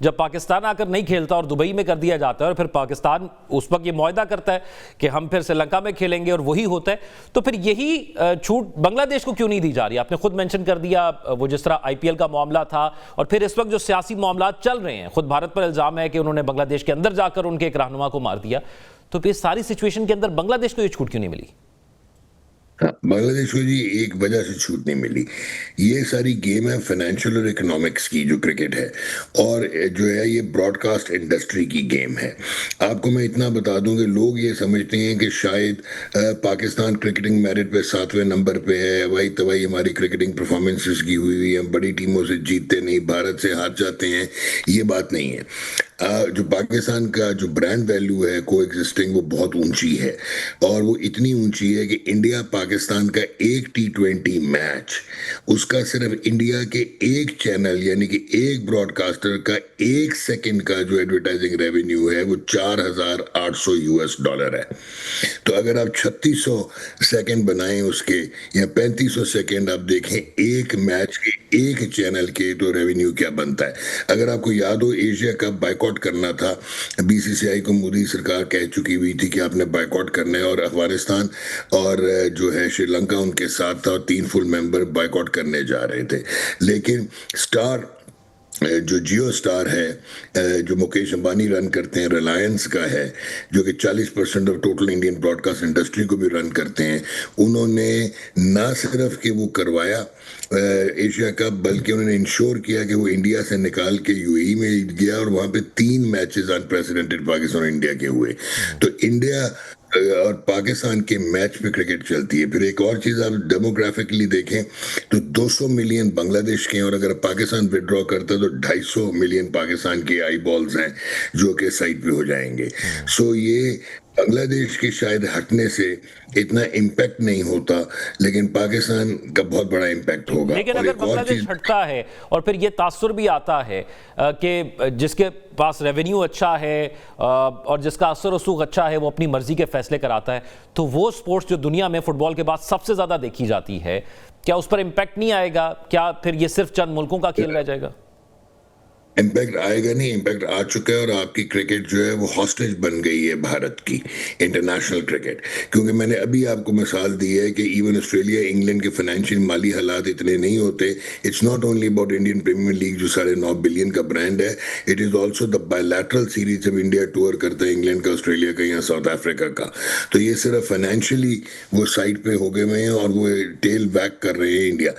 جب پاکستان آ کر نہیں کھیلتا اور دبئی میں کر دیا جاتا ہے اور پھر پاکستان اس وقت یہ معاہدہ کرتا ہے کہ ہم پھر سری لنکا میں کھیلیں گے اور وہی ہوتا ہے, تو پھر یہی چھوٹ بنگلہ دیش کو کیوں نہیں دی جا رہی؟ آپ نے خود مینشن کر دیا وہ جس طرح آئی پی ایل کا معاملہ تھا, اور پھر اس وقت جو سیاسی معاملات چل رہے ہیں, خود بھارت پر الزام ہے کہ انہوں نے بنگلہ دیش کے اندر جا کر ان کے ایک رہنما کو مار دیا, تو پھر ساری سچویشن کے اندر بنگلہ دیش کو یہ چھوٹ کیوں نہیں ملی؟ بنگلہ دیش کو جی ایک وجہ سے چھوٹ نہیں ملی. یہ ساری گیم ہے فائنینشیل اور اکنامکس کی, جو کرکٹ ہے, اور جو ہے یہ براڈ کاسٹ انڈسٹری کی گیم ہے. آپ کو میں اتنا بتا دوں کہ لوگ یہ سمجھتے ہیں کہ شاید پاکستان کرکٹنگ میرٹ پہ 7ویں نمبر پہ ہے, وہی توائی ہماری کرکٹنگ پرفارمنسز کی ہوئی, ہم بڑی ٹیموں سے جیتتے نہیں, بھارت سے ہار جاتے ہیں. یہ بات نہیں ہے. جو پاکستان کا جو برانڈ ویلیو ہے کو ایگزسٹنگ, وہ بہت اونچی ہے, اور وہ اتنی اونچی ہے کہ انڈیا پاکستان کا ایک T20 میچ, اس کا صرف انڈیا کے ایک چینل یعنی کہ ایک براڈ کاسٹر کا 1 سیکنڈ کا جو ایڈورٹائزنگ ریونیو ہے وہ $4,800 ہے. تو اگر آپ 3600 سیکنڈ بنائیں اس کے, یا 3500 سیکنڈ آپ دیکھیں ایک میچ کے ایک چینل کے, تو ریونیو کیا بنتا ہے. اگر آپ کو یاد ہو ایشیا کپ بائیکاٹ کرنا تھا, BCCI کو مودی سرکار کہہ چکی ہوئی تھی کہ آپ نے بائیکاٹ کرنا ہے, اور افغانستان اور جو ہے سری لنکا ان کے ساتھ تھا, اور 3 فل ممبر بائیکاٹ کرنے جا رہے تھے. لیکن سٹار جو جیو سٹار ہے, جو مکیش امبانی رن کرتے ہیں, ریلائنس کا ہے, جو کہ 40% of total Indian broadcast industry کو بھی رن کرتے ہیں, انہوں نے نہ صرف کہ وہ کروایا ایشیا کپ, بلکہ انہوں نے انشور کیا کہ وہ انڈیا سے نکال کے UAE میں گیا, اور وہاں پہ 3 میچز انپریسیڈنٹڈ پاکستان اور انڈیا کے ہوئے. تو انڈیا اور پاکستان کے میچ پہ کرکٹ چلتی ہے. پھر ایک اور چیز آپ ڈیموگرافکلی دیکھیں تو 200 ملین بنگلہ دیش کے ہیں, اور اگر پاکستان وڈرا کرتا ہے تو 250 ملین پاکستان کے آئی بالز ہیں جو کہ سائٹ پہ ہو جائیں گے. سو یہ بنگلہ دیش کے شاید ہٹنے سے اتنا امپیکٹ نہیں ہوتا, لیکن پاکستان کا بہت بڑا امپیکٹ ہوگا. لیکن اور اگر ایک اور بنگلہ دیش چیز, ہٹتا ہے اور پھر یہ تاثر بھی آتا ہے کہ جس کے پاس ریونیو اچھا ہے اور جس کا اثر رسوخ اچھا ہے وہ اپنی مرضی کے فیصلے کراتا ہے, تو وہ سپورٹس جو دنیا میں فٹ بال کے بعد سب سے زیادہ دیکھی جاتی ہے, کیا اس پر امپیکٹ نہیں آئے گا؟ کیا پھر یہ صرف چند ملکوں کا کھیل رہ جائے گا؟ امپیکٹ آئے گا نہیں, امپیکٹ آ چکا ہے, اور آپ کی کرکٹ جو ہے وہ ہاسٹیج بن گئی ہے بھارت کی انٹرنیشنل کرکٹ. کیونکہ میں نے ابھی آپ کو مثال دی ہے کہ ایون آسٹریلیا, انگلینڈ کے فائنینشیل مالی حالات اتنے نہیں ہوتے. It's not only about Indian premier league جو 9.5 بلین کا برانڈ ہے, it is also the bilateral series جب انڈیا ٹور کرتا ہے انگلینڈ کا, آسٹریلیا کا یا ساؤتھ افریقہ کا. تو یہ صرف فائنینشلی وہ سائٹ پہ ہو گئے ہوئے ہیں, اور وہ ٹیل بیک کر رہے ہیں انڈیا.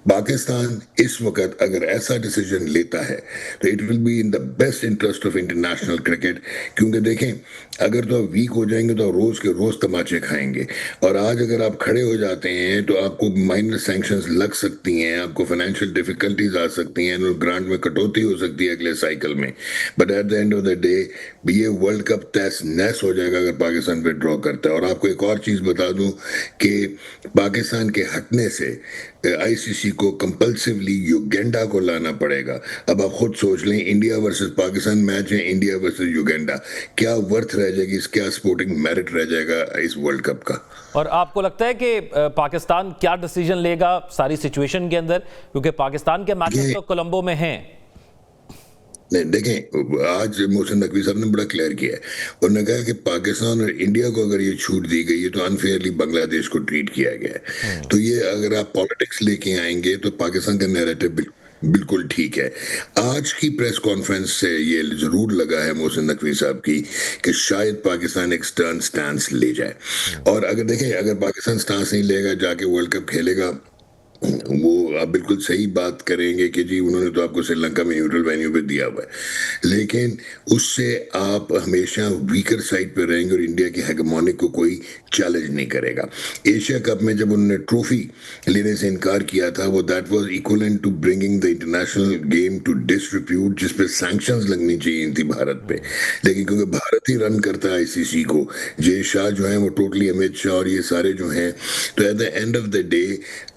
پاکستان اس وقت اگر ایسا ڈیسیجن لیتا ہے تو it will be in the best interest of international cricket. کیونکہ دیکھیں اگر تو آپ ویک ہو جائیں گے تو آپ روز کے روز تماچے کھائیں گے, اور آج اگر آپ کھڑے ہو جاتے ہیں تو آپ کو مائنر سینکشنز لگ سکتی ہیں, آپ کو فائنینشیل ڈیفیکلٹیز آ سکتی ہیں, گرانٹ میں کٹوتی ہو سکتی ہے اگلے سائیکل میں. But at the end of the day یہ ورلڈ کپ تیس نیس ہو جائے گا اگر پاکستان وڈرا کرتا ہے. اور آپ کو ایک اور چیز بتا دوں کہ پاکستان کے ہٹنے سے ICC کو کمپلسیولی یوگینڈا کو لانا پڑے گا. اب آپ خود سوچ لیں, انڈیا ورسز پاکستان میچ ہے, انڈیا ورسز یوگینڈا, کیا ورتھ رہ جائے گی, اس کیا سپورٹنگ میرٹ رہ جائے گا اس ورلڈ کپ کا. اور آپ کو لگتا ہے کہ پاکستان کیا ڈیسیجن لے گا ساری سچویشن کے اندر, کیونکہ پاکستان کے میچز تو کولمبو میں ہیں؟ نہیں دیکھیں, آج محسن نقوی صاحب نے بڑا کلیئر کیا ہے, انہوں نے کہا کہ پاکستان اور انڈیا کو اگر یہ چھوٹ دی گئی ہے تو انفیئرلی بنگلہ دیش کو ٹریٹ کیا گیا ہے. تو یہ اگر آپ پالیٹکس لے کے آئیں گے تو پاکستان کا نیریٹو بالکل ٹھیک ہے. آج کی پریس کانفرنس سے یہ ضرور لگا ہے محسن نقوی صاحب کی کہ شاید پاکستان ایک سٹرن سٹانس لے جائے. اور اگر دیکھیں اگر پاکستان سٹانس نہیں لے گا, جا کے ورلڈ کپ کھیلے گا, وہ آپ بالکل صحیح بات کریں گے کہ جی انہوں نے تو آپ کو سری لنکا میں نیوٹرل وینیو پہ دیا ہوا ہے, لیکن اس سے آپ ہمیشہ ویکر سائڈ پہ رہیں گے, اور انڈیا کی ہیگمونک کو کوئی چیلنج نہیں کرے گا. ایشیا کپ میں جب انہوں نے ٹرافی لینے سے انکار کیا تھا, وہ that was equivalent to bringing the international game to disrepute, جس پہ سینکشنز لگنی چاہیے تھی بھارت پہ. لیکن کیونکہ بھارت ہی رن کرتا ہے ICC کو, جے شاہ جو ہیں وہ ٹوٹلی, امت شاہ اور یہ سارے جو ہیں, تو at the end of the day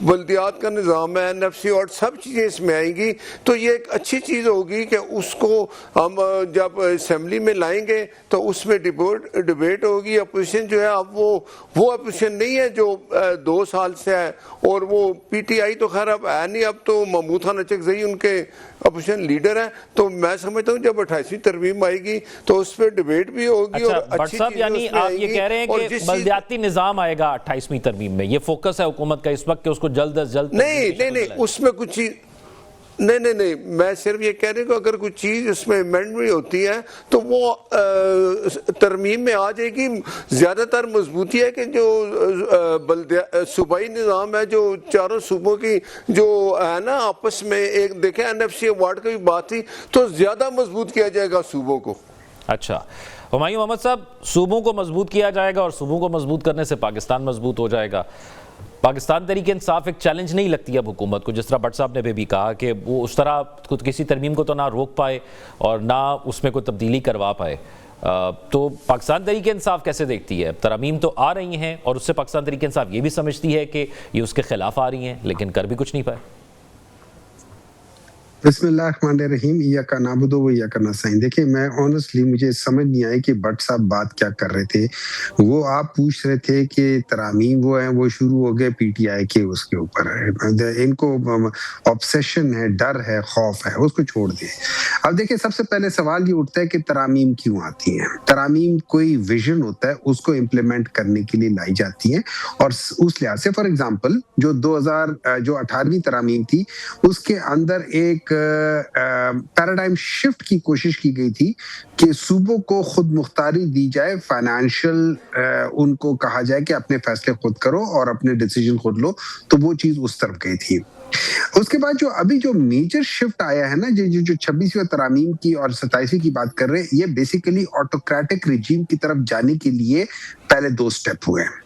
بلدیات کا نظام ہے, NFC اور سب چیزیں اس میں آئیں گی, تو یہ ایک اچھی چیز ہوگی کہ اس کو ہم جب اسمبلی میں لائیں گے تو اس میں ڈیبیٹ ہوگی. اپوزیشن جو ہے اب وہ اپوزیشن نہیں ہے جو 2 سال سے ہے, اور وہ PTI تو خیر اب ہے نہیں, اب تو محمود خان اچکزئی ان کے اپوزیشن لیڈر ہیں. تو میں سمجھتا ہوں جب 28ویں ترمیم آئے گی تو اس پہ ڈیبیٹ بھی ہوگی. اچھا اور بٹ صاحب, یعنی آپ یہ کہہ رہے ہیں کہ بلدیاتی نظام آئے گا 28ویں ترمیم میں, یہ فوکس ہے حکومت کا اس وقت کہ اس کو جلد از جلد نہیں اس میں کچھ چیز نہیں, میں صرف یہ کہہ رہی ہوں کہ اگر کوئی چیز اس میں امینڈمنٹ ہوتی ہے تو وہ ترمیم میں آ جائے گی. زیادہ تر مضبوطی ہے کہ جو صوبائی نظام ہے, جو چاروں صوبوں کی جو ہے نا آپس میں ایک دیکھیں NFC ایوارڈ کی بھی بات تھی, تو زیادہ مضبوط کیا جائے گا صوبوں کو. اچھا ہمایوں محمد صاحب, صوبوں کو مضبوط کیا جائے گا اور صوبوں کو مضبوط کرنے سے پاکستان مضبوط ہو جائے گا. پاکستان تحریک انصاف ایک چیلنج نہیں لگتی اب حکومت کو, جس طرح بٹ صاحب نے بھی کہا کہ وہ اس طرح کسی ترمیم کو تو نہ روک پائے اور نہ اس میں کوئی تبدیلی کروا پائے. تو پاکستان تحریک انصاف کیسے دیکھتی ہے؟ ترامیم تو آ رہی ہیں اور اس سے پاکستان تحریک انصاف یہ بھی سمجھتی ہے کہ یہ اس کے خلاف آ رہی ہیں, لیکن کر بھی کچھ نہیں پائے. بسم اللہ الرحمن الرحیم. ایاک نعبد و ایاک نستعین. دیکھیں میں آنیسٹلی مجھے سمجھ نہیں آئی کہ بٹ صاحب بات کیا کر رہے تھے. وہ آپ پوچھ رہے تھے کہ ترامیم وہ ہیں وہ شروع ہو گئے PTI کے اس کے اوپر, ان کو آبسیشن ہے, ڈر ہے, خوف ہے, اس کو چھوڑ دیں. اب دیکھیں سب سے پہلے سوال یہ اٹھتا ہے کہ ترامیم کیوں آتی ہیں. ترامیم کوئی ویژن ہوتا ہے, اس کو امپلیمنٹ کرنے کے لیے لائی جاتی ہیں, اور اس لحاظ سے فار ایگزامپل جو 18ویں ترامیم تھی اس کے اندر ایک پیراڈائم شفٹ کی کوشش کی گئی تھی کہ صوبوں کو خود مختاری دی جائے, فائنینشیل ان کو کہا جائے کہ اپنے فیصلے خود کرو اور اپنے ڈیسیجن خود لو, تو وہ چیز اس طرف گئی تھی. اس کے بعد جو میجر شفٹ آیا ہے نا, جو 26ویں ترامیم کی اور 27ویں کی بات کر رہے ہیں, یہ بیسیکلی آٹوکریٹک ریجیم کی طرف جانے کے لیے پہلے 2 سٹیپ ہوئے ہیں.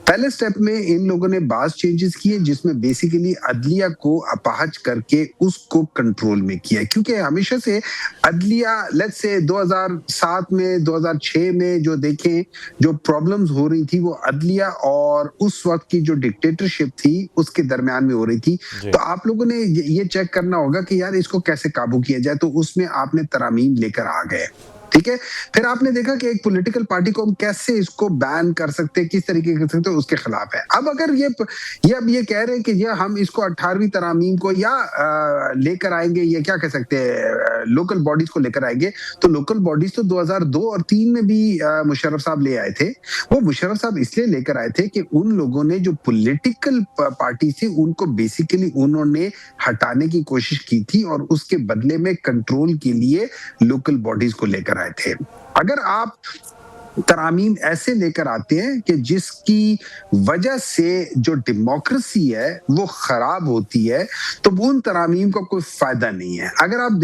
پہلے سٹیپ میں ان لوگوں نے بعض چینجز کیے جس میں بیسیکلی عدلیہ کو اپاہج کر کے اس کو کنٹرول میں کیا, کیونکہ ہمیشہ سے عدلیہ لیٹس سے 2007 میں 2006 میں جو دیکھیں جو پرابلمز ہو رہی تھی وہ عدلیہ اور اس وقت کی جو ڈکٹیٹرشپ تھی اس کے درمیان میں ہو رہی تھی. تو آپ لوگوں نے یہ چیک کرنا ہوگا کہ یار اس کو کیسے قابو کیا جائے, تو اس میں آپ نے ترامیم لے کر آ گئے. ٹھیک ہے, پھر آپ نے دیکھا کہ ایک پولیٹیکل پارٹی کو ہم کیسے اس کو بین کر سکتے, کس طریقے کر سکتے, اس کے خلاف ہے. اب اگر اب یہ کہہ رہے ہیں کہ یہ ہم اس کو 18ویں ترامیم کو یا لے کر آئیں گے, یہ کیا کہہ سکتے ہیں لوکل باڈیز کو لے کر آئیں گے, تو لوکل باڈیز تو 2002 اور 2003 میں بھی مشرف صاحب لے آئے تھے. وہ مشرف صاحب اس لیے لے کر آئے تھے کہ ان لوگوں نے جو پولیٹیکل پارٹی تھی ان کو بیسیکلی انہوں نے ہٹانے کی کوشش کی تھی, اور اس کے بدلے میں کنٹرول کے لیے لوکل باڈیز کو لے کر آئے تھے. اگر آپ ترامیم ایسے لے کر آتے ہیں کہ جس کی وجہ سے جو ڈیموکریسی ہے وہ خراب ہوتی ہے, تو ان ترامیم کا کوئی فائدہ نہیں ہے. اگر آپ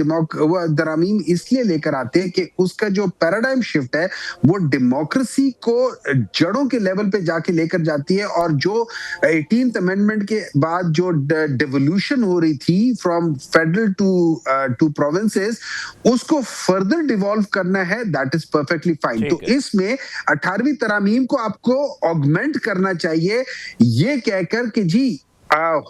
ترامیم اس لیے لے کر آتے ہیں کہ اس کا جو پیراڈائم شفٹ ہے وہ ڈیموکریسی کو جڑوں کے لیول پہ جا کے لے کر جاتی ہے, اور جو 18th امینڈمنٹ کے بعد جو ڈیولوشن ہو رہی تھی فرام فیڈرل ٹو پروونسز, اس کو فردر ڈیوالو کرنا ہے, دیٹ از پرفیکٹلی فائن. تو اس میں 18ویں ترامیم کو آپ کو آگمنٹ کرنا چاہیے, یہ کہہ کر کہ جی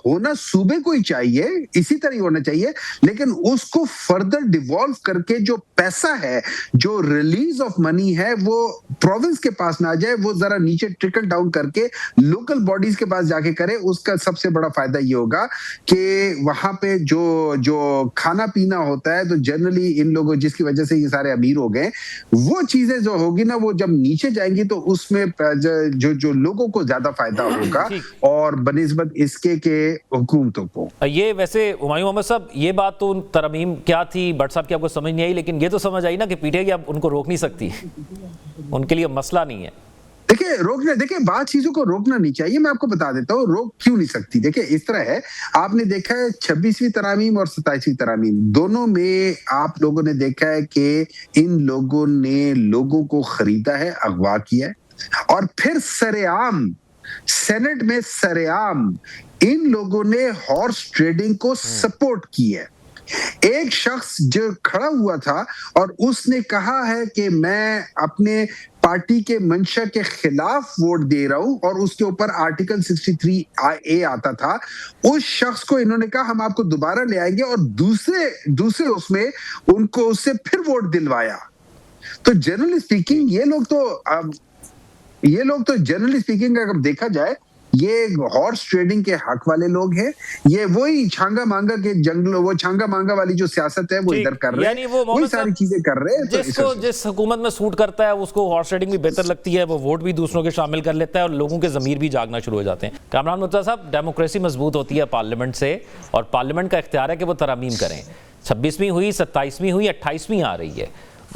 ہونا صوبے کو ہی چاہیے, اسی طرح ہی ہونا چاہیے, لیکن اس کو فردر ڈیوالو کر کے جو پیسہ ہے, جو ریلیز آف منی ہے, وہ پروونس کے پاس نہ جائے, وہ ذرا نیچے ٹرکل ڈاؤن کر کے لوکل باڈیز کے پاس جا کے کرے. اس کا سب سے بڑا فائدہ یہ ہوگا کہ وہاں پہ جو کھانا پینا ہوتا ہے, تو جنرلی ان لوگوں جس کی وجہ سے یہ سارے امیر ہو گئے, وہ چیزیں جو ہوگی نا وہ جب نیچے جائیں گی تو اس میں جو لوگوں کو زیادہ فائدہ ہوگا, اور بنسبت اس کے حکومتوں کو. یہ ویسے ہمایوں محمد صاحب یہ بات تو ترمیم کیا تھی بٹ صاحب کی آپ کو سمجھ نہیں آئی, لیکن یہ تو سمجھ آئی نا کہ PTI اب ان کو روک نہیں سکتی, ان کے لیے مسئلہ نہیں ہے. دیکھیں بات چیزوں کو روکنا نہیں چاہیے. میں آپ کو بتا دیتا ہوں روک کیوں نہیں سکتی. دیکھیں اس طرح ہے, آپ نے دیکھا ہے 26ویں ترامیم اور 27ویں ترامیم دونوں میں آپ لوگوں نے دیکھا ہے کہ ان لوگوں نے لوگوں کو خریدا ہے, اغوا کیا ہے, اور پھر سرعام سینٹ میں سرعام ان لوگوں نے ہارس ٹریڈنگ کو سپورٹ کی ہے. ایک شخص جو کھڑا ہوا تھا اور اس نے کہا ہے کہ میں اپنے پارٹی کے منشا کے خلاف ووٹ دے رہا ہوں اور اس کے اوپر آرٹیکل 63A آتا تھا، اس شخص کو انہوں نے کہا ہم آپ کو دوبارہ لے آئیں گے اور دوسرے اس میں ان کو اس سے پھر ووٹ دلوایا. تو جنرلی اسپیکنگ یہ لوگ تو جنرلی اسپیکنگ اگر دیکھا جائے یہ ہارس ٹریڈنگ کے حق والے لوگ ہیں. یہ وہی چھانگا مانگا کے جنگل، وہ چھانگا مانگا والی جو سیاست ہے وہ ادھر کر رہے ہیں، وہی ساری چیزیں کر رہے ہیں. جس حکومت میں سوٹ کرتا ہے اس کو ہارس ٹریڈنگ بھی بہتر لگتی ہے، وہ ووٹ بھی دوسروں کے شامل کر لیتا ہے اور لوگوں کے ضمیر بھی جاگنا شروع ہو جاتے ہیں. کامران مرتضیٰ صاحب، ڈیموکریسی مضبوط ہوتی ہے پارلیمنٹ سے، اور پارلیمنٹ کا اختیار ہے کہ وہ ترامیم کریں. 26ویں ہوئی، 27ویں ہوئی، 28ویں آ رہی ہے.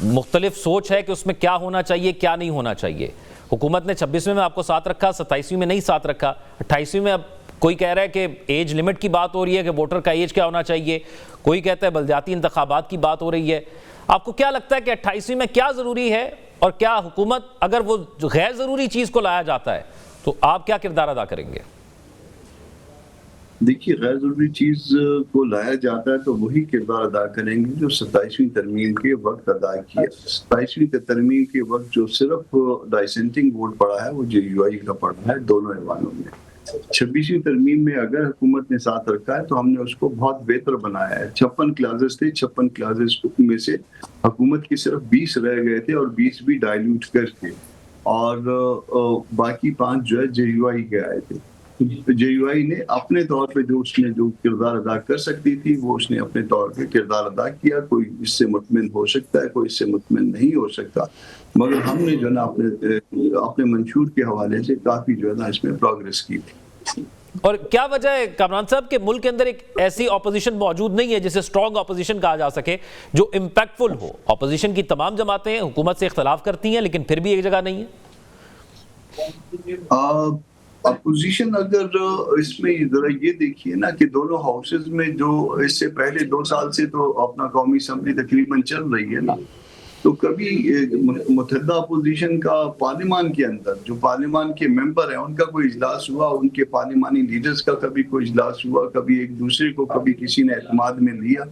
مختلف سوچ ہے کہ اس میں کیا ہونا چاہیے، کیا نہیں ہونا چاہیے. حکومت نے 26ویں میں آپ کو ساتھ رکھا، 27ویں میں نہیں ساتھ رکھا، 28ویں میں اب کوئی کہہ رہا ہے کہ ایج لمٹ کی بات ہو رہی ہے کہ ووٹر کا ایج کیا ہونا چاہیے، کوئی کہتا ہے بلدیاتی انتخابات کی بات ہو رہی ہے. آپ کو کیا لگتا ہے کہ 28ویں میں کیا ضروری ہے، اور کیا حکومت اگر وہ غیر ضروری چیز کو لایا جاتا ہے تو آپ کیا کردار ادا کریں گے؟ دیکھیے، غیر ضروری چیز کو لایا جاتا ہے تو وہی کردار ادا کریں گے جو 27ویں ترمیم کے وقت ادا کیا. 27ویں ترمیم کے وقت جو صرف ڈائسینٹنگ ووٹ پڑا ہے وہ JUI کا پڑا ہے دونوں ایوانوں میں. 26ویں ترمیم میں اگر حکومت نے ساتھ رکھا ہے تو ہم نے اس کو بہت بہتر بنایا ہے. 56 کلازز تھے، 56 کلازز میں سے حکومت کی صرف 20 رہ گئے تھے اور 20 بھی ڈائلیوٹ کر کے، اور باقی 5 جو ہے JUI کے آئے تھے. JUI نے اپنے طور پہ جو اس نے جو کردار ادا کر سکتی تھی وہ اس نے اپنے طور پہ کردار ادا کیا. کوئی اس سے مطمئن ہو سکتا ہے، کوئی اس سے مطمئن نہیں ہو سکتا، مگر ہم نے جو ہے نا اپنے منشور کے حوالے سے کافی جو ہے نا اس میں پروگریس کی تھی. اور کیا وجہ ہے کامران صاحب کہ ملک کے اندر ایک ایسی اپوزیشن موجود نہیں ہے جسے اسٹرانگ اپوزیشن کہا جا سکے، جو امپیکٹفل ہو؟ اپوزیشن کی تمام جماعتیں حکومت سے اختلاف کرتی ہیں لیکن پھر بھی ایک جگہ نہیں ہے. اپوزیشن اگر اس میں ذرا یہ دیکھیے نا کہ دونوں ہاؤسز میں جو اس سے پہلے 2 سال سے تو اپنا قومی اسمبلی تقریباً چل رہی ہے نا، تو کبھی متحدہ اپوزیشن کا پارلیمان کے اندر جو پارلیمان کے ممبر ہیں ان کا کوئی اجلاس ہوا، ان کے پارلیمانی لیڈرز کا کبھی کوئی اجلاس ہوا، کبھی ایک دوسرے کو کبھی کسی نے اعتماد میں لیا،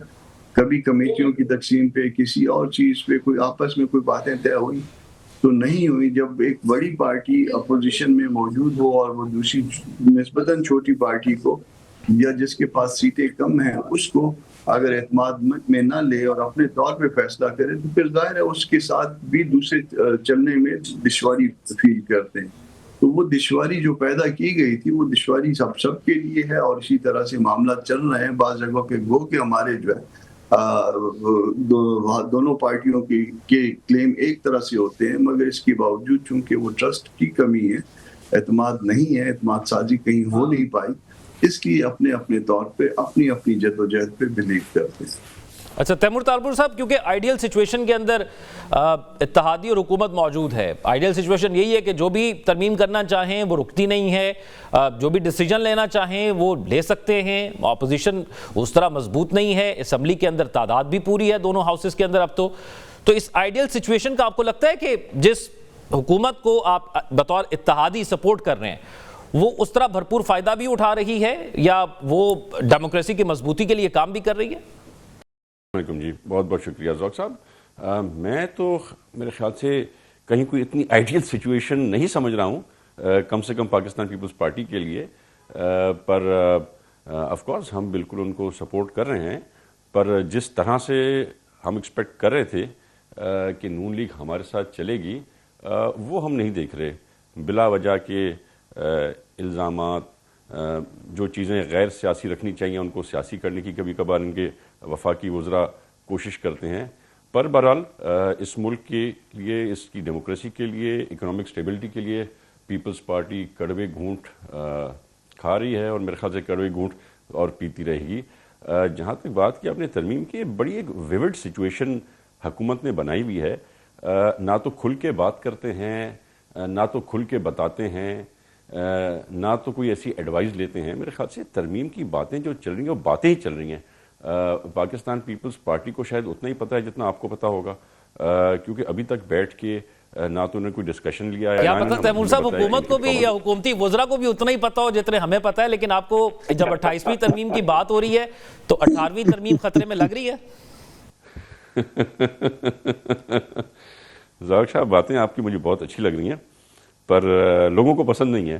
کبھی کمیٹیوں کی تقسیم پہ کسی اور چیز پہ کوئی آپس میں کوئی باتیں طے ہوئی تو نہیں ہوئی. جب ایک بڑی پارٹی اپوزیشن میں موجود ہو اور وہ دوسری نسبتاً چھوٹی پارٹی کو یا جس کے پاس سیٹیں کم ہیں اس کو اگر اعتماد میں نہ لے اور اپنے طور پہ فیصلہ کرے تو پھر ظاہر ہے اس کے ساتھ بھی دوسرے چلنے میں دشواری فیل کرتے ہیں. تو وہ دشواری جو پیدا کی گئی تھی وہ دشواری سب کے لیے ہے، اور اسی طرح سے معاملات چل رہے ہیں. بعض جگہوں پہ گو کہ ہمارے جو ہے دونوں پارٹیوں کے کلیم ایک طرح سے ہوتے ہیں، مگر اس کے باوجود چونکہ وہ ٹرسٹ کی کمی ہے، اعتماد نہیں ہے، اعتماد سازی کہیں ہو نہیں پائی، اس لیے اپنے طور پہ اپنی جدوجہد پہ بلیو کرتے ہیں. اچھا تیمور تالپور صاحب، کیونکہ آئیڈیل سچویشن کے اندر اتحادی اور حکومت موجود ہے. آئیڈیل سچویشن یہی ہے کہ جو بھی ترمیم کرنا چاہیں وہ رکتی نہیں ہے، جو بھی ڈیسیجن لینا چاہیں وہ لے سکتے ہیں. اپوزیشن اس طرح مضبوط نہیں ہے، اسمبلی کے اندر تعداد بھی پوری ہے دونوں ہاؤسز کے اندر اب تو اس آئیڈیل سچویشن کا آپ کو لگتا ہے کہ جس حکومت کو آپ بطور اتحادی سپورٹ کر رہے ہیں وہ اس طرح بھرپور فائدہ بھی اٹھا رہی ہے یا وہ ڈیموکریسی کی مضبوطی کے لیے کام بھی کر رہی ہے؟ وعلیکم جی، بہت بہت شکریہ ذوق صاحب. میں تو میرے خیال سے کہیں کوئی اتنی آئیڈیل سچویشن نہیں سمجھ رہا ہوں کم سے کم پاکستان پیپلز پارٹی کے لیے. پر آف کورس ہم بالکل ان کو سپورٹ کر رہے ہیں، پر جس طرح سے ہم ایکسپیکٹ کر رہے تھے کہ نون لیگ ہمارے ساتھ چلے گی وہ ہم نہیں دیکھ رہے. بلا وجہ کے الزامات، جو چیزیں غیر سیاسی رکھنی چاہیے ان کو سیاسی کرنے کی کبھی کبھار ان کے وفاقی وزراء کوشش کرتے ہیں. پر بہرحال اس ملک کے لیے، اس کی ڈیموکریسی کے لیے، اکنامک سٹیبلٹی کے لیے پیپلز پارٹی کڑوے گھونٹ کھا رہی ہے اور میرے خیال سے کڑوے گھونٹ اور پیتی رہے گی. جہاں تک بات کی اپنے ترمیم کی، بڑی ایک ویوڈ سچویشن حکومت نے بنائی ہوئی ہے. نہ تو کھل کے بات کرتے ہیں، نہ تو کھل کے بتاتے ہیں، نہ تو کوئی ایسی ایڈوائز لیتے ہیں. میرے خیال سے ترمیم کی باتیں جو چل رہی ہیں وہ باتیں ہی چل رہی ہیں. پاکستان پیپلز پارٹی کو شاید اتنا ہی پتہ ہے جتنا آپ کو پتہ ہوگا، کیونکہ ابھی تک بیٹھ کے نہ تو انہیں کوئی ڈسکشن لیا ہے. کیا پتہ تیمور صاحب حکومت کو بھی یا حکومتی وزراء کو بھی اتنا ہی پتہ ہو جتنے ہمیں پتہ ہے, لیکن آپ کو جب 28ویں ترمیم کی بات ہو رہی ہے تو 18ویں ترمیم خطرے میں لگ رہی ہے؟ ذوق صاحب, باتیں آپ کی مجھے بہت اچھی لگ رہی ہیں پر لوگوں کو پسند نہیں ہے.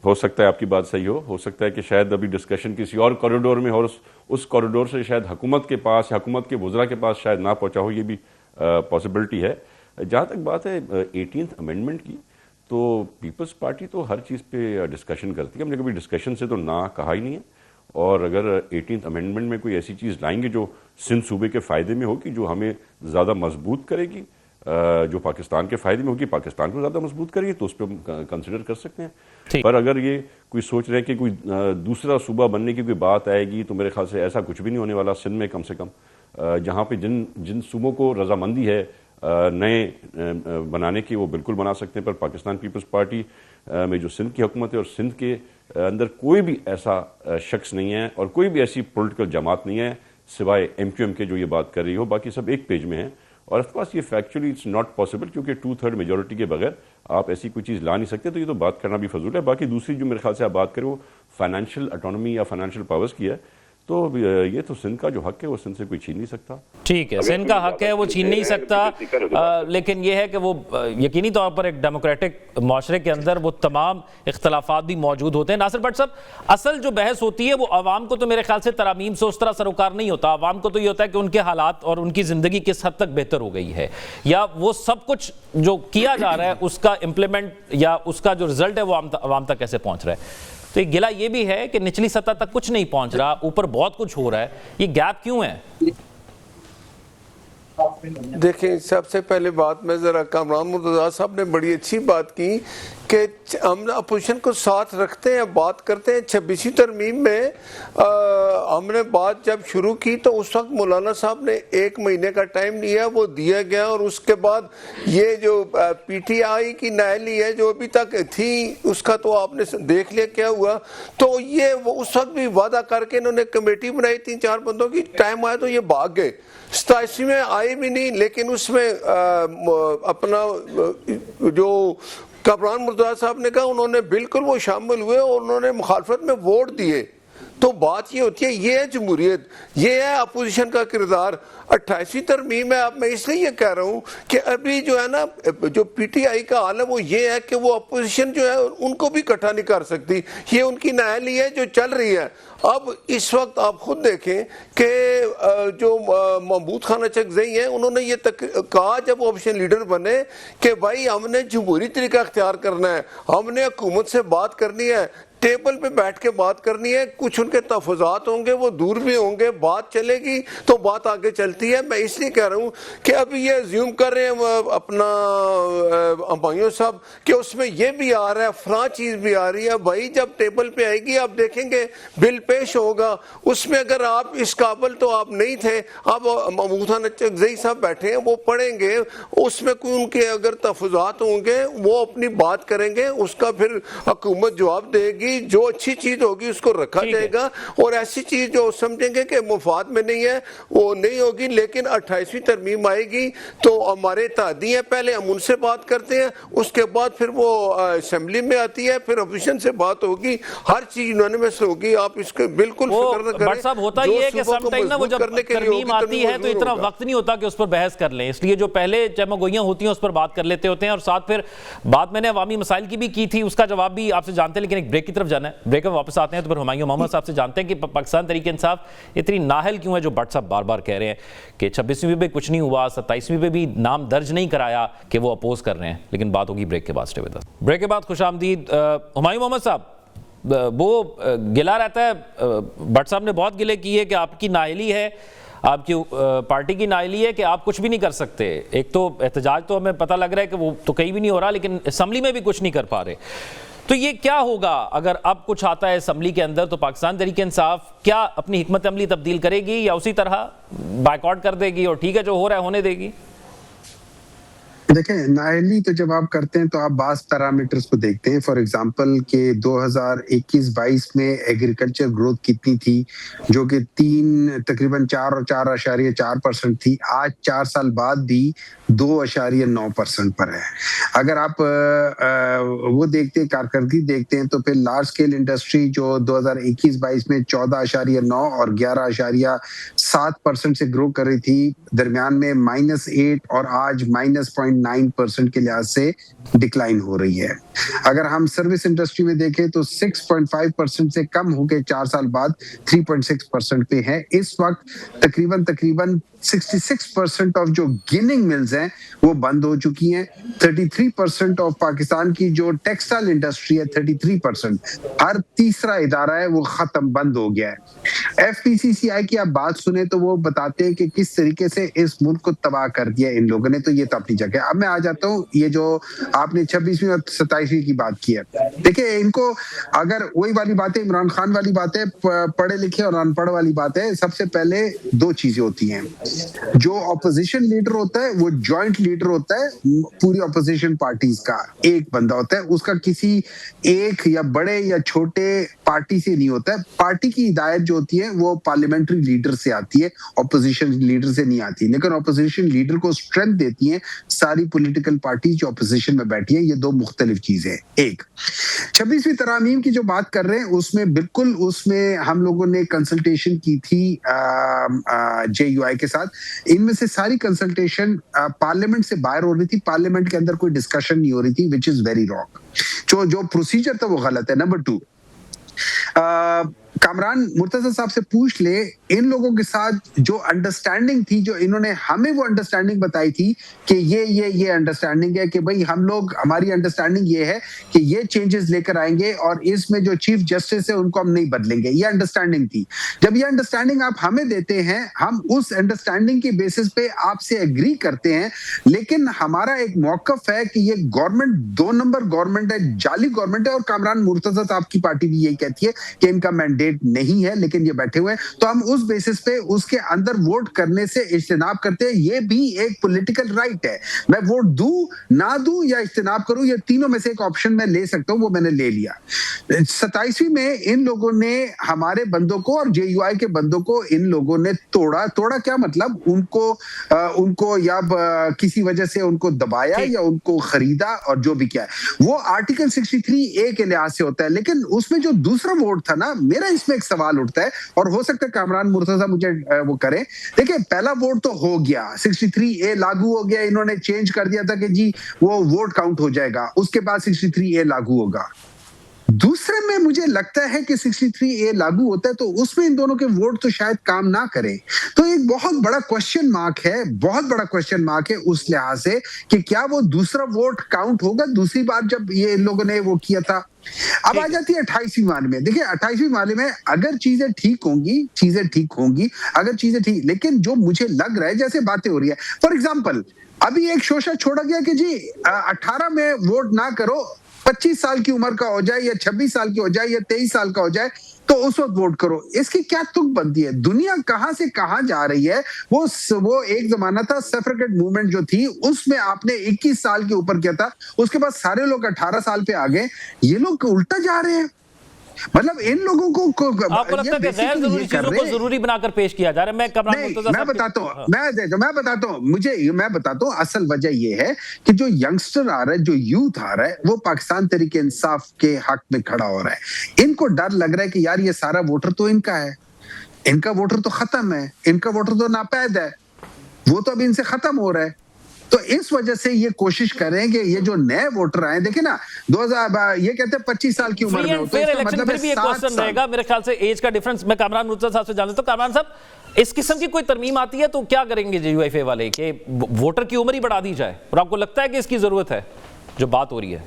ہو سکتا ہے آپ کی بات صحیح ہو سکتا ہے کہ شاید ابھی ڈسکشن کسی اور کوریڈور میں ہو, اس کوریڈور سے شاید حکومت کے پاس یا حکومت کے وزراء کے پاس شاید نہ پہنچا ہو, یہ بھی پاسبلٹی ہے. جہاں تک بات ہے 18th امینڈمنٹ کی, تو پیپلز پارٹی تو ہر چیز پہ ڈسکشن کرتی ہے. ہم نے کبھی ڈسکشن سے تو نہ کہا ہی نہیں ہے, اور اگر 18th امینڈمنٹ میں کوئی ایسی چیز لائیں گے جو سندھ صوبے کے فائدے میں ہوگی, جو ہمیں زیادہ مضبوط کرے گی, جو پاکستان کے فائدے میں ہوگی, پاکستان کو زیادہ مضبوط کرے گی, تو اس پہ ہم کنسیڈر کر سکتے ہیں. پر اگر یہ کوئی سوچ رہے کہ کوئی دوسرا صوبہ بننے کی کوئی بات آئے گی, تو میرے خیال سے ایسا کچھ بھی نہیں ہونے والا سندھ میں, کم سے کم جہاں پہ جن صوبوں کو رضامندی ہے نئے بنانے کی, وہ بالکل بنا سکتے ہیں. پر پاکستان پیپلز پارٹی میں جو سندھ کی حکومت ہے, اور سندھ کے اندر کوئی بھی ایسا شخص نہیں ہے اور کوئی بھی ایسی پولیٹیکل جماعت نہیں ہے سوائے MQM کے جو یہ بات کر رہی ہو. باقی سب ایک پیج میں ہیں, اور آف کورس یہ فیکچولی اٹس ناٹ پاسبل, کیونکہ 2/3 میجورٹی کے بغیر آپ ایسی کوئی چیز لا نہیں سکتے. تو یہ تو بات کرنا بھی فضول ہے. باقی دوسری جو میرے خیال سے آپ بات کریں وہ فائنینشیل اٹانومی یا فائنینشیل پاورز کی ہے, تو یہ تو سندھ کا جو حق ہے وہ سندھ سے کوئی چھین نہیں سکتا. ٹھیک ہے, سندھ کا حق ہے وہ چھین نہیں سکتا, لیکن یہ ہے کہ وہ یقینی طور پر ایک ڈیموکریٹک معاشرے کے اندر وہ تمام اختلافات بھی موجود ہوتے ہیں. ناصر بٹ صاحب, اصل جو بحث ہوتی ہے وہ عوام کو تو میرے خیال سے ترامیم سے اس طرح سروکار نہیں ہوتا. عوام کو تو یہ ہوتا ہے کہ ان کے حالات اور ان کی زندگی کس حد تک بہتر ہو گئی ہے, یا وہ سب کچھ جو کیا جا رہا ہے اس کا امپلیمنٹ یا اس کا جو رزلٹ ہے وہ عوام تک کیسے پہنچ رہا ہے. تو یہ گلہ یہ بھی ہے کہ نچلی سطح تک کچھ نہیں پہنچ رہا, اوپر بہت کچھ ہو رہا ہے. یہ گیپ کیوں ہے؟ دیکھیں, سب سے پہلے بات میں ذرا کامران مرتضیٰ صاحب نے بڑی اچھی بات کی کہ ہم اپوزیشن کو ساتھ رکھتے ہیں, بات کرتے ہیں. 26ویں ترمیم میں ہم نے بات جب شروع کی تو اس وقت مولانا صاحب نے 1 مہینے کا ٹائم لیا, وہ دیا گیا, اور اس کے بعد یہ جو PTI کی نائلی ہے جو ابھی تک تھی, اس کا تو آپ نے دیکھ لیا کیا ہوا. تو یہ اس وقت بھی وعدہ کر کے انہوں نے کمیٹی بنائی 3-4 بندوں کی, ٹائم آیا تو یہ بھاگ گئے. 87 میں آئے بھی نہیں, لیکن اس میں اپنا جو کامران مرتضیٰ صاحب نے کہا, انہوں نے بالکل وہ شامل ہوئے اور انہوں نے مخالفت میں ووٹ دیے. تو بات یہ ہوتی ہے, یہ ہے جمہوریت, یہ ہے اپوزیشن کا کردار. 28ویں ترمیم ہے. اب میں اس لیے یہ کہہ رہا ہوں کہ ابھی جو ہے نا, جو PTI کا حال ہے وہ یہ ہے کہ وہ اپوزیشن جو ہے ان کو بھی اکٹھا نہیں کر سکتی. یہ ان کی نائلی ہے جو چل رہی ہے. اب اس وقت آپ خود دیکھیں کہ جو محمود خان اچکزئی ہیں, انہوں نے یہ کہا جب وہ اپوزیشن لیڈر بنے کہ بھائی ہم نے جمہوری طریقہ اختیار کرنا ہے, ہم نے حکومت سے بات کرنی ہے, ٹیبل پہ بیٹھ کے بات کرنی ہے. کچھ ان کے تحفظات ہوں گے, وہ دور بھی ہوں گے, بات چلے گی تو بات آگے چلتی ہے. میں اس لیے کہہ رہا ہوں کہ ابھی یہ زیوم کر رہے ہیں اپنا ہمایوں صاحب کہ اس میں یہ بھی آ رہا ہے, فلاں چیز بھی آ رہی ہے. بھائی جب ٹیبل پہ آئے گی آپ دیکھیں گے, بل پیش ہوگا, اس میں اگر آپ اس قابل تو آپ نہیں تھے, اب محمود خان اچکزئی صاحب بیٹھے ہیں, وہ پڑھیں گے, اس میں کوئی ان کے اگر تحفظات ہوں گے وہ اپنی بات کریں گے, اس کا پھر حکومت جواب دے گی. جو اچھی چیز ہوگی اس کو رکھا جائے گا, اور ایسی چیز جو سمجھیں گے کہ مفاد میں نہیں ہے وہ نہیں ہوگی. لیکن 28ویں ترمیم آئے گی تو ہمارے اتحادی ہیں, پہلے ہم ان سے بات کرتے ہیں, اس کے بعد پھر وہ اسمبلی میں آتی ہے, پھر اپوزیشن سے بات ہوگی, ہر چیز یونانیمس ہوگی. آپ اس کو بالکل فکر نہ کریں. بٹ صاحب ہوتا یہ ہے کہ سم ٹائم نا وہ جب ترمیم آتی ہے تو اتنا وقت نہیں ہوتا کہ اس پر بحث کر لیں, اس لیے جو پہلے چمہ گوئیاں ہوتی ہیں اس پر بات کر لیتے ہوتے ہیں. اور ساتھ پھر بات میں نے عوامی مسائل کی بھی کی تھی, اس کا جواب بھی آپ سے جانتے ہیں, لیکن ایک بریک کی طرف جانا ہے. بریک میں واپس آتے ہیں تو پھر ہمایوں محمد صاحب سے جانتے ہیں کہ پاکستان تحریک انصاف اتنی نااہل کیوں ہے, جو بٹ صاحب بار بار کہہ رہے ہیں کہ 26ویں پہ کچھ نہیں ہوا, 27ویں پہ بھی نام درج نہیں کرایا کہ وہ اپوز کر رہے ہیں. لیکن بات ہوگی بریک کے بعد. Stay with us. بریک کے بعد خوش آمدید. ہمایوں محمد صاحب, وہ گلا رہتا ہے, بٹ صاحب نے بہت گلے کی ہے کہ آپ کی نااہلی ہے, آپ کی پارٹی کی نااہلی ہے کہ آپ کچھ بھی نہیں کر سکتے. ایک تو احتجاج تو ہمیں پتہ لگ رہا ہے کہ وہ تو کہیں بھی نہیں ہو رہا, لیکن اسمبلی میں بھی کچھ نہیں کر پا رہے. تو یہ کیا ہوگا اگر اب کچھ آتا ہے اسمبلی کے اندر, تو پاکستان تحریک انصاف کیا اپنی حکمت عملی تبدیل کرے گی یا اسی طرح بائیکاٹ کر دے گی اور ٹھیک ہے جو ہو رہا ہے ہونے دے گی؟ دیکھیں نائرلی تو جب آپ کرتے ہیں تو آپ بعض پیرامیٹرز کو دیکھتے ہیں. فار ایگزامپل کہ 2021-22 میں ایگریکلچر گروتھ کتنی تھی, جو کہ تقریباً 4.4% تھی. آج 4 سال بعد بھی 2.9% پر ہے. اگر آپ وہ دیکھتے ہیں, کارکردگی دیکھتے ہیں, تو پھر لارج اسکیل انڈسٹری جو 2021-22 میں 14.9 اور 11.7% سے گرو کر رہی تھی, درمیان میں -8 اور آج -0.9% کے لحاظ سے ڈکلائن ہو رہی ہے. اگر ہم سروس انڈسٹری میں دیکھیں تو 6.5% سے کم ہو کے 4 سال بعد 3.6% پہ ہے. اس وقت تقریباً 66% آف جو گننگ ملز ہیں وہ بند ہو چکی ہیں. 33% آف پاکستان کی جو ٹیکسٹائل انڈسٹری ہے, 33%, ہر تیسرا ادارہ ہے وہ ختم بند ہو گیا ہے. FPCCI کی آپ بات سنیں تو وہ بتاتے ہیں کہ کس طریقے سے اس ملک کو تباہ کر دیا ان لوگوں نے. تو یہ تو اپنی جگہ. اب میں آ جاتا ہوں, یہ جو آپ نے 26ویں اور 27ویں کی بات کی ہے, دیکھیں ان کو اگر وہی والی باتیں, عمران خان والی باتیں, پڑھے لکھے اور ان پڑھ والی باتیں, سب سے پہلے 2 چیزیں ہوتی ہیں. جو اپوزیشن لیڈر ہوتا ہے وہ جوائنٹ لیڈر ہوتا ہے پوری اپوزیشن پارٹیز کا, ایک بندہ ہوتا ہے, اس کا کسی ایک یا بڑے یا چھوٹے پارٹی سے نہیں ہوتا ہے. پارٹی کی ہدایت جو ہوتی ہے وہ پارلیمنٹری لیڈر سے آتی ہے, اپوزیشن لیڈر سے نہیں آتی. لیکن اپوزیشن لیڈر کو اسٹرینتھ دیتی ہیں ساری پولیٹیکل پارٹی جو اپوزیشن میں بیٹھی ہیں. یہ 2 مختلف چیزیں. ایک 26ویں ترامیم کی جو بات کر رہے ہیں اس میں بالکل, اس میں ہم لوگوں نے کنسلٹیشن کی تھی JUI کے ساتھ. ان میں سے ساری کنسلٹیشن پارلیمنٹ سے باہر ہو رہی تھی, پارلیمنٹ کے اندر کوئی ڈسکشن نہیں ہو رہی تھی, وچ از ویری رانگ. جو پروسیجر تھا وہ غلط ہے. نمبر 2, کامران مرتضی صاحب سے پوچھ لے, ان لوگوں کے ساتھ جو انڈرسٹینڈنگ تھی, جو انہوں نے ہمیں وہ انڈرسٹینڈنگ بتائی تھی کہ یہ انڈرسٹینڈنگ ہے کہ بھئی ہم لوگ, ہماری انڈرسٹینڈنگ یہ ہے کہ یہ چینجز لے کر آئیں گے اور اس میں جو چیف جسٹس ہے ان کو ہم نہیں بدلیں گے. یہ انڈرسٹینڈنگ تھی. جب یہ انڈرسٹینڈنگ آپ ہمیں دیتے ہیں, ہم اس انڈرسٹینڈنگ کی بیسس پہ آپ سے ایگری کرتے ہیں, لیکن ہمارا ایک موقف ہے کہ یہ گورنمنٹ 2 نمبر گورنمنٹ ہے, جعلی گورنمنٹ ہے. اور کامران مرتضی صاحب کی پارٹی بھی یہی کہتی ہے کہ ان کا مینڈیٹ نہیں ہے, لیکن یہ بیٹھے ہوئے ہیں. تو ہم اس بیسس پہ اس کے اندر ووٹ کرنے سے اجتناب کرتے ہیں. یہ بھی ایک پولیٹیکل رائٹ ہے. میں ووٹ دوں, نہ دوں یا اجتناب کروں, یہ تینوں میں سے ایک آپشن میں لے سکتا ہوں, وہ میں نے لے لیا. 27ویں میں ان لوگوں نے ہمارے بندوں کو اور JUI کے بندوں کو ان لوگوں نے توڑا کیا مطلب, ان کو یا کسی وجہ سے ان کو دبایا یا ان کو خریدا, اور جو بھی کیا ہے وہ آرٹیکل 63A کے لحاظ سے ہوتا ہے. لیکن اس میں جو دوسرا ووٹ تھا نا, میرا اس میں ایک سوال اٹھتا ہے, اور ہو سکتا ہے کامران مرتضی مجھے وہ کرے. دیکھیں پہلا ووٹ تو ہو گیا, 63A لاگو ہو گیا, انہوں نے چینج کر دیا تھا کہ جی وہ ووٹ کاؤنٹ ہو جائے گا, اس کے بعد 63A لاگو ہوگا. دوسرے میں مجھے لگتا ہے کہ 63A لاگو ہوتا ہے تو اس میں ان دونوں کے ووٹ تو شاید کام نہ کرے. تو ایک بہت بڑا کوشچن مارک ہے, بہت بڑا کوشچن مارک ہے اس لحاظ سے کہ کیا وہ دوسرا ووٹ کاؤنٹ ہوگا دوسری بار جب یہ ان لوگوں نے وہ کیا تھا. اب آ جاتی ہے 28ویں مارے میں. دیکھیں 28ویں مارے میں اگر چیزیں ٹھیک ہوں گی, اگر چیزیں ٹھیک, لیکن جو مجھے لگ رہا ہے جیسے باتیں ہو رہی ہے, فار ایگزامپل ابھی ایک شوشہ چھوڑا گیا کہ جی 18 میں ووٹ نہ کرو, 25 سال کی عمر کا ہو جائے یا 26 سال کی ہو جائے یا 23 سال کا ہو جائے تو اس وقت ووٹ کرو. اس کی کیا تک بنتی ہے؟ دنیا کہاں سے کہاں جا رہی ہے. وہ ایک زمانہ تھا سفرگیٹ موومنٹ جو تھی, اس میں آپ نے 21 سال کے اوپر کیا تھا, اس کے بعد سارے لوگ 18 سال پہ آ گئے. یہ لوگ الٹا جا رہے ہیں. مطلب ان لوگوں کو آپ کو لگتا ہے کہ غیر ضروری چیزوں کو ضروری بنا کر پیش کیا جا رہا ہے. میں بتاتا ہوں اصل وجہ یہ ہے کہ جو ینگسٹر آ رہا ہے, جو یوتھ آ رہا ہے, وہ پاکستان تحریک انصاف کے حق میں کھڑا ہو رہا ہے. ان کو ڈر لگ رہا ہے کہ یار یہ سارا ووٹر تو ان کا ہے, ان کا ووٹر تو ختم ہے, ان کا ووٹر تو ناپید ہے, وہ تو اب ان سے ختم ہو رہا ہے. تو اس وجہ سے یہ کوشش کریں کہ یہ جو نئے ووٹر آئے, دیکھیں نا 2000 یہ کہتے ہیں 25 سال کی عمر میں, تو اس کا مطلب ہے 7 سال. میرے خیال سے ایج کا ڈیفرنس. میں کامران مرتضی صاحب سے جان لیتا ہوں. کامران صاحب, اس قسم کی کوئی ترمیم آتی ہے تو کیا کریں گے JUI والے کہ ووٹر کی عمر ہی بڑھا دی جائے, اور آپ کو لگتا ہے کہ اس کی ضرورت ہے جو بات ہو رہی ہے؟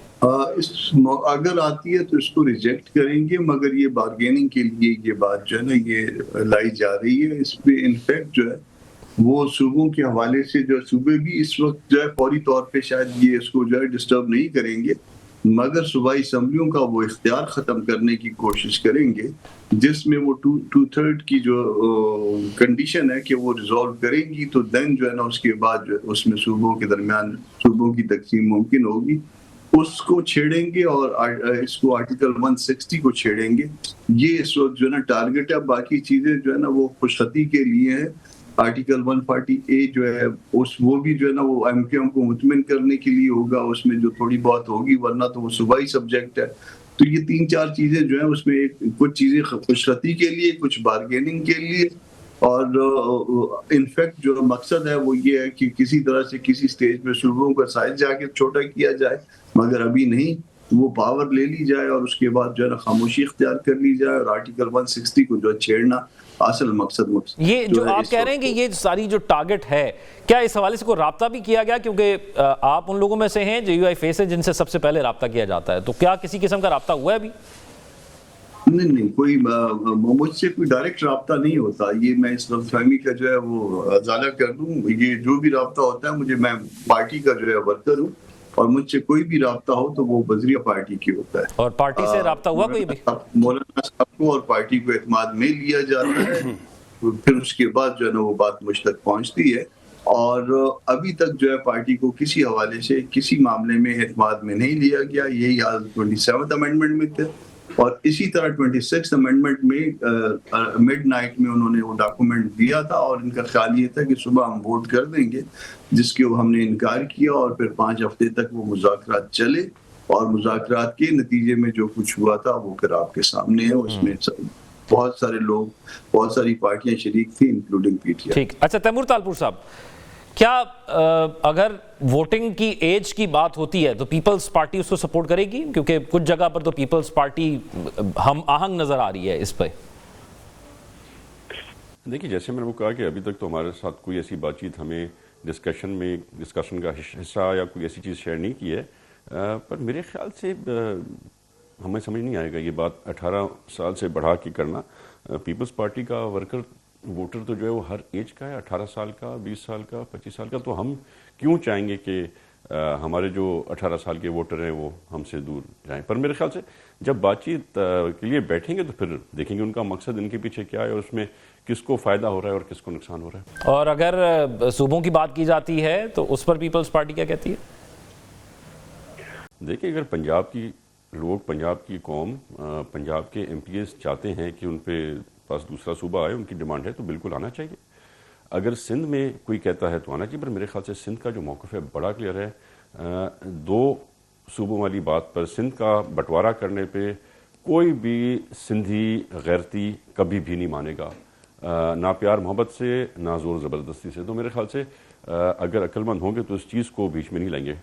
اگر آتی ہے تو اس کو ریجیکٹ کریں گے, مگر یہ بارگیننگ کے لیے یہ بات جو ہے نا یہ لائی جا رہی ہے. اس پہ انفیکٹ جو ہے وہ صوبوں کے حوالے سے, جو صوبے بھی اس وقت جو ہے فوری طور پہ شاید یہ اس کو جو ہے ڈسٹرب نہیں کریں گے, مگر صوبائی اسمبلیوں کا وہ اختیار ختم کرنے کی کوشش کریں گے جس میں وہ 2/3 کی جو کنڈیشن ہے کہ وہ ریزالو کریں گی، تو دین جو ہے نا اس کے بعد جو اس میں صوبوں کے درمیان صوبوں کی تقسیم ممکن ہوگی، اس کو چھیڑیں گے اور اس کو آرٹیکل 160 کو چھیڑیں گے. یہ اس وقت جو ہے نا ٹارگٹ ہے. باقی چیزیں جو ہے نا وہ خوشخطی کے لیے ہیں. آرٹیکل 140A جو ہے وہ بھی جو ہے نا وہ ایم کیو ایم کو مطمئن کرنے کے لیے ہوگا، اس میں جو تھوڑی بہت ہوگی، ورنہ تو وہ صوبائی سبجیکٹ ہے. تو یہ 3-4 چیزیں جو ہیں اس میں کچھ چیزیں خوشخطی کے لیے، کچھ بارگیننگ کے لیے، اور انفیکٹ جو مقصد ہے وہ یہ ہے کہ کسی طرح سے کسی سٹیج پہ صوبوں کا سائز جا کے چھوٹا کیا جائے، مگر ابھی نہیں، وہ پاور لے لی جائے اور اس کے بعد جو ہے نا خاموشی اختیار کر لی جائے، اور آرٹیکل 160 کو جو چھیڑنا اصل مقصد یہ جو آپ کہہ رہے ہیں کہ یہ ساری جو ٹارگٹ ہے، کیا اس حوالے سے کوئی رابطہ بھی کیا گیا؟ کیونکہ آپ ان لوگوں میں سے ہیں جو یو آئی فیس ہے جن سے سب سے پہلے رابطہ کیا جاتا ہے، تو کیا کسی قسم کا رابطہ ہوا ہے ابھی؟ نہیں، کوئی مجھ سے کوئی ڈائریکٹ رابطہ نہیں ہوتا. یہ میں اس غلط فہمی کا جو ہے وہ ازالہ کر دوں. یہ جو بھی رابطہ ہوتا ہے میں پارٹی کا جو ہے ورکر ہوں، اور مجھ سے کوئی بھی رابطہ ہو تو وہ وزیر پارٹی کی ہوتا ہے. اور پارٹی سے رابطہ ہوا کوئی بھی؟ مولانا صاحب کو اور پارٹی کو اعتماد میں لیا جاتا ہے، پھر اس کے بعد جو ہے نا وہ بات مجھ تک پہنچتی ہے. اور ابھی تک جو ہے پارٹی کو کسی حوالے سے کسی معاملے میں اعتماد میں نہیں لیا گیا. یہی حال 27 امینڈمنٹ میں تھے، اور اسی طرح 26 امینڈمنٹ میں مڈ نائٹ میں انہوں نے وہ ڈاکومنٹ دیا تھا، اور ان کا خیال یہ تھا کہ صبح ہم ووٹ کر دیں گے، جس کے ہم نے انکار کیا، اور پھر 5 ہفتے تک وہ مذاکرات چلے، اور مذاکرات کے نتیجے میں جو کچھ ہوا تھا وہ پھر آپ کے سامنے ہے. اس میں بہت سارے لوگ، بہت ساری پارٹیاں شریک تھیں انکلوڈنگ پی ٹی آئی. ٹھیک. اچھا تیمور تالپور صاہب، کیا اگر ووٹنگ کی ایج کی بات ہوتی ہے تو پیپلز پارٹی اس کو سپورٹ کرے گی؟ کیونکہ کچھ جگہ پر تو پیپلز پارٹی ہم آہنگ نظر آ رہی ہے اس پہ. دیکھیے، جیسے میں نے وہ کہا کہ ابھی تک تو ہمارے ساتھ کوئی ایسی بات چیت ہمیں ڈسکشن کا حصہ یا کوئی ایسی چیز شیئر نہیں کی ہے، پر میرے خیال سے ہمیں سمجھ نہیں آئے گا یہ بات 18 سال سے بڑھا کے کرنا. پیپلز پارٹی کا ورکر ووٹر تو جو ہے وہ ہر ایج کا ہے، 18 سال کا، 20 سال کا، 25 سال کا. تو ہم کیوں چاہیں گے کہ ہمارے جو 18 سال کے ووٹر ہیں وہ ہم سے دور جائیں؟ پر میرے خیال سے جب بات چیت کے لیے بیٹھیں گے تو پھر دیکھیں گے ان کا مقصد ان کے پیچھے کیا ہے، اور اس میں کس کو فائدہ ہو رہا ہے اور کس کو نقصان ہو رہا ہے. اور اگر صوبوں کی بات کی جاتی ہے تو اس پر پیپلز پارٹی کیا کہتی ہے؟ دیکھیں، اگر پنجاب کی لوگ، پنجاب کی قوم، پنجاب کے ایم پی ایز چاہتے ہیں کہ ان پہ پاس دوسرا صوبہ آئے، ان کی ڈیمانڈ ہے، تو بالکل آنا چاہیے. اگر سندھ میں کوئی کہتا ہے تو آنا چاہیے، پر میرے خیال سے سندھ کا جو موقف ہے بڑا کلیئر ہے. 2 صوبوں والی بات پر، سندھ کا بٹوارہ کرنے پہ کوئی بھی سندھی غیرتی کبھی بھی نہیں مانے گا، نہ پیار محبت سے، نہ زور زبردستی سے. تو میرے خیال سے اگر عقل مند ہوں گے تو اس چیز کو بیچ میں نہیں لیں گے،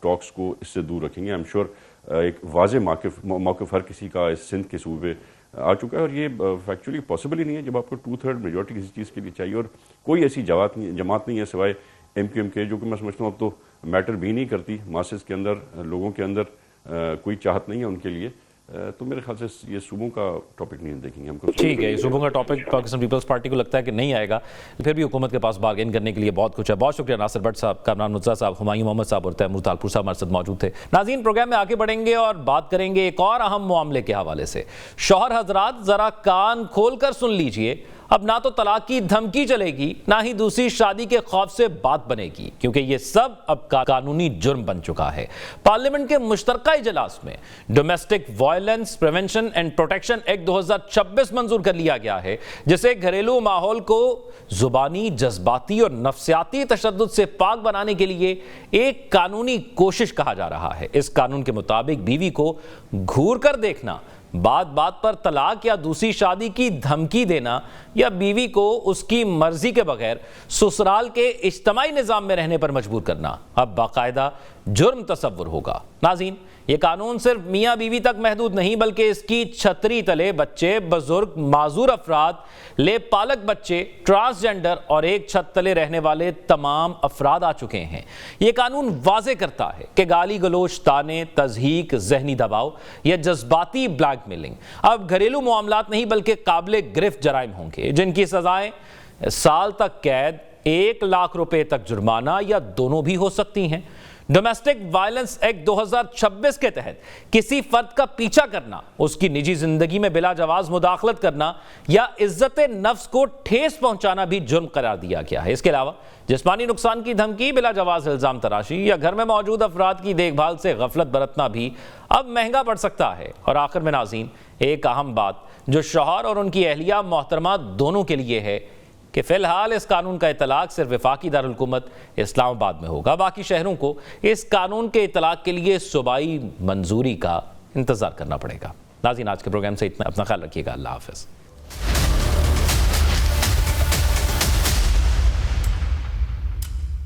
ٹاکس کو اس سے دور رکھیں گے. آئی ایم شیور ایک واضح موقف ہر کسی کا اس سندھ کے صوبے آ چکا ہے، اور یہ فیکچولی پاسبل ہی نہیں ہے جب آپ کو 2/3 میجورٹی کسی چیز کے لیے چاہیے. اور کوئی ایسی جماعت نہیں ہے سوائے ایم کیو ایم کے، جو کہ میں سمجھتا ہوں اب تو میٹر بھی نہیں کرتی، ماسز کے اندر، لوگوں کے اندر کوئی چاہت نہیں ہے ان کے لیے. تو میرے خیال سے یہ صوبوں کا ٹاپک نہیں دیکھیں گے ہم کو. ٹھیک ہے، یہ صوبوں کا ٹاپک پاکستان پیپلز پارٹی کو لگتا ہے کہ نہیں آئے گا، پھر بھی حکومت کے پاس بارگین کرنے کے لیے بہت کچھ ہے. بہت شکریہ ناصر بٹ صاحب، کامران مرتضیٰ صاحب، ہمایوں محمد صاحب اور تیمور تالپور صاحب ہمارے ساتھ موجود تھے. ناظرین، پروگرام میں آگے بڑھیں گے اور بات کریں گے ایک اور اہم معاملے کے حوالے سے. شوہر حضرات ذرا کان کھول کر سن لیجئے، اب نہ تو طلاق کی دھمکی چلے گی، نہ ہی دوسری شادی کے خوف سے بات بنے گی، کیونکہ یہ سب اب قانونی جرم بن چکا ہے. پارلیمنٹ کے مشترکہ اجلاس میں domestic violence prevention and protection act 2026 منظور کر لیا گیا ہے، جسے گھریلو ماحول کو زبانی، جذباتی اور نفسیاتی تشدد سے پاک بنانے کے لیے ایک قانونی کوشش کہا جا رہا ہے. اس قانون کے مطابق بیوی کو گھور کر دیکھنا، بات بات پر طلاق یا دوسری شادی کی دھمکی دینا، یا بیوی کو اس کی مرضی کے بغیر سسرال کے اجتماعی نظام میں رہنے پر مجبور کرنا اب باقاعدہ جرم تصور ہوگا. ناظرین، یہ قانون صرف میاں بیوی تک محدود نہیں، بلکہ اس کی چھتری تلے بچے، بزرگ، معذور افراد، لے پالک بچے، ٹرانسجنڈر اور ایک چھت تلے رہنے والے تمام افراد آ چکے ہیں. یہ قانون واضح کرتا ہے کہ گالی گلوچ، طعنے، تضحیک، ذہنی دباؤ یا جذباتی بلیک میلنگ اب گھریلو معاملات نہیں بلکہ قابل گرفت جرائم ہوں گے، جن کی سزائیں سال تک قید، 1 لاکھ روپے تک جرمانہ یا دونوں بھی ہو سکتی ہیں. ڈومیسٹک وائلنس ایکٹ 2026 کے تحت کسی فرد کا پیچھا کرنا، اس کی نجی زندگی میں بلا جواز مداخلت کرنا یا عزت نفس کو ٹھیس پہنچانا بھی جرم قرار دیا گیا ہے۔ اس کے علاوہ جسمانی نقصان کی دھمکی، بلا جواز الزام تراشی یا گھر میں موجود افراد کی دیکھ بھال سے غفلت برتنا بھی اب مہنگا پڑ سکتا ہے۔ اور آخر میں ناظرین، ایک اہم بات جو شوہر اور ان کی اہلیہ محترمہ دونوں کے لیے ہے کہ فی الحال اس قانون کا اطلاق صرف وفاقی دارالحکومت اسلام آباد میں ہوگا، باقی شہروں کو اس قانون کے اطلاق کے لیے صوبائی منظوری کا انتظار کرنا پڑے گا۔ ناظرین، آج کے پروگرام سے اتنا، اپنا خیال رکھیے گا، اللہ حافظ۔